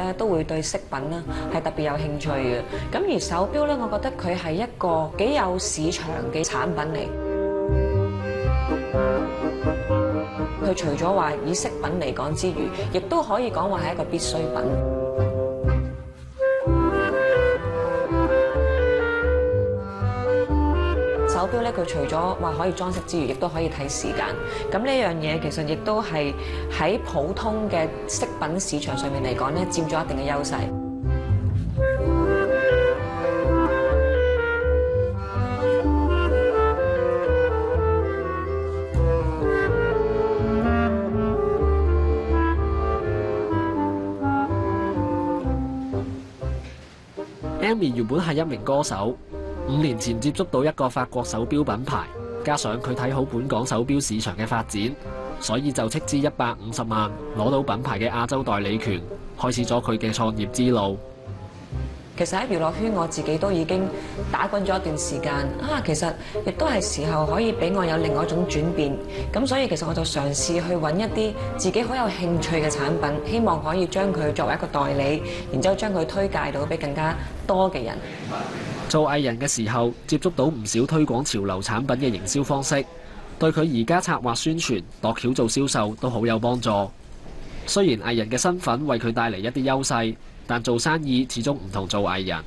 咧都會對飾品咧係特別有興趣嘅。咁而手錶咧，我覺得佢係一個幾有市場嘅產品嚟。佢除咗話以飾品嚟講之餘，亦都可以講話係一個必需品。手錶咧，佢除咗話可以裝飾之餘，亦都可以睇時間。咁呢樣嘢其實亦都係喺普通嘅飾品市場上面嚟講咧，佔咗一定嘅優勢。Amy 原本係一名歌手，5年前接觸到一個法國手錶品牌，加上佢睇好本港手錶市場嘅發展，所以就斥資150萬攞到品牌嘅亞洲代理權，開始咗佢嘅創業之路。其實喺娛樂圈，我自己都已經打滾咗一段時間啊，其實亦都係時候可以俾我有另外一種轉變。咁所以其實我就嘗試去揾一啲自己好有興趣嘅產品，希望可以將佢作為一個代理，然之後將佢推介到俾更加多嘅人。做藝人嘅時候，接觸到唔少推廣潮流產品嘅營銷方式，對佢而家策劃宣傳、度橋做銷售都好有幫助。雖然藝人嘅身份為佢帶嚟一啲優勢，但做生意始終唔同做藝人。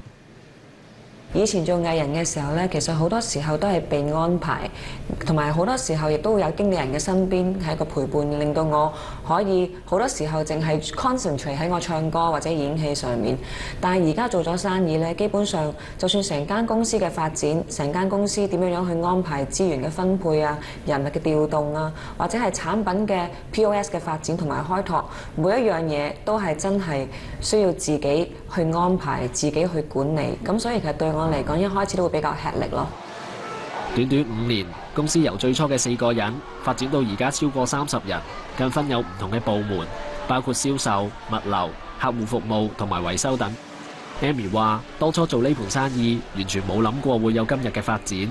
以前做藝人嘅時候咧，其實好多時候都係被安排，同埋好多時候亦都會有經理人嘅身邊係一個陪伴，令到我可以好多時候淨係 concentrate 喺我唱歌或者演戲上面。但係而家做咗生意咧，基本上就算成間公司嘅發展，成間公司點樣去安排資源嘅分配啊、人力嘅調動啊，或者係產品嘅 POS 嘅發展同埋開拓，每一樣嘢都係真係需要自己去安排、自己去管理。咁所以其實對我嚟講，一開始都會比較吃力咯。短短5年，公司由最初嘅4個人發展到而家超過30人，更分有唔同嘅部門，包括銷售、物流、客戶服務同埋維修等。Amy 話：當初做呢盤生意，完全冇諗過會有今日嘅發展。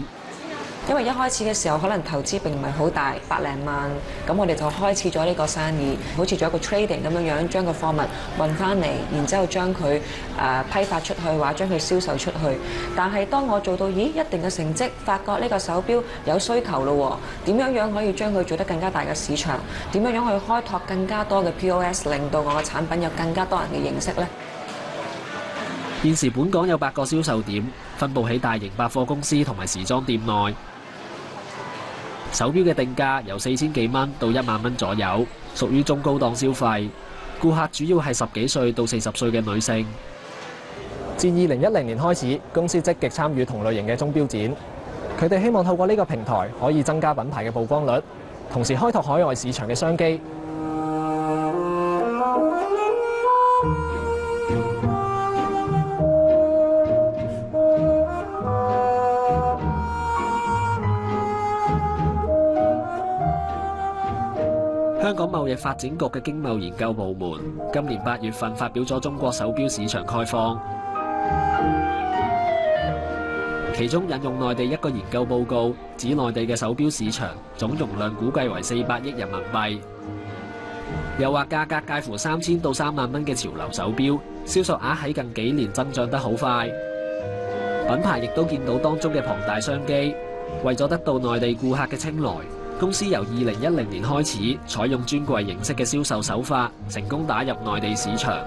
因為一開始嘅時候可能投資並唔係好大，100零萬，咁我哋就開始咗呢個生意，好似做一個 trading 咁樣樣，將個貨物運翻嚟，然之後將佢批發出去，或者將佢銷售出去。但係當我做到一定嘅成績，發覺呢個手錶有需求咯喎，點樣樣可以將佢做得更加大嘅市場？點樣樣去開拓更加多嘅 POS， 令到我嘅產品有更加多人嘅認識呢？現時本港有8個銷售點，分佈喺大型百貨公司同埋時裝店內。手錶嘅定價由4000幾蚊到1萬蚊左右，屬於中高檔消費。顧客主要係10幾歲到40歲嘅女性。自2010年開始，公司積極參與同類型嘅鐘錶展。佢哋希望透過呢個平台可以增加品牌嘅曝光率，同時開拓海外市場嘅商機。香港貿易發展局嘅經貿研究部門今年8月份發表咗中國手錶市場概況，其中引用內地一個研究報告，指內地嘅手錶市場總容量估計為400億人民幣。又話價格介乎3000到3萬蚊嘅潮流手錶，銷售額喺近幾年增長得好快。品牌亦都見到當中嘅龐大商機，為咗得到內地顧客嘅青睞，公司由2010年開始採用專櫃形式嘅銷售手法，成功打入內地市場。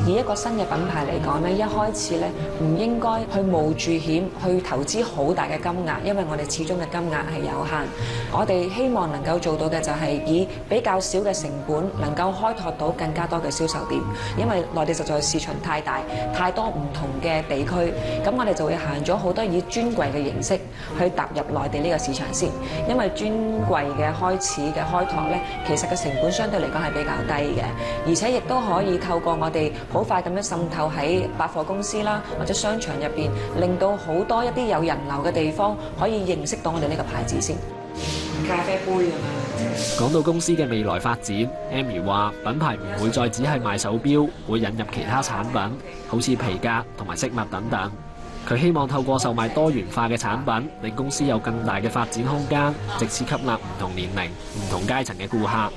以一個新嘅品牌嚟講咧，一開始咧唔應該去冒住險去投資好大嘅金額，因為我哋始終嘅金額係有限。我哋希望能夠做到嘅就係以比較少嘅成本，能夠開拓到更加多嘅銷售點。因為內地實在市場太大，太多唔同嘅地區，咁我哋就會行咗好多以專櫃嘅形式去踏入內地呢個市場先。因為專櫃嘅開始嘅開拓咧，其實嘅成本相對嚟講係比較低嘅，而且亦都可以透過我哋好快咁樣滲透喺百貨公司啦，或者商場入邊，令到好多一啲有人流嘅地方可以認識到我哋呢個牌子先。咖啡杯咁樣。講到公司嘅未來發展 ，Amy 話品牌唔會再只係賣手錶，會引入其他產品，好似皮革同埋飾物等等。佢希望透過售賣多元化嘅產品，令公司有更大嘅發展空間，藉此吸納唔同年齡、唔同階層嘅顧客。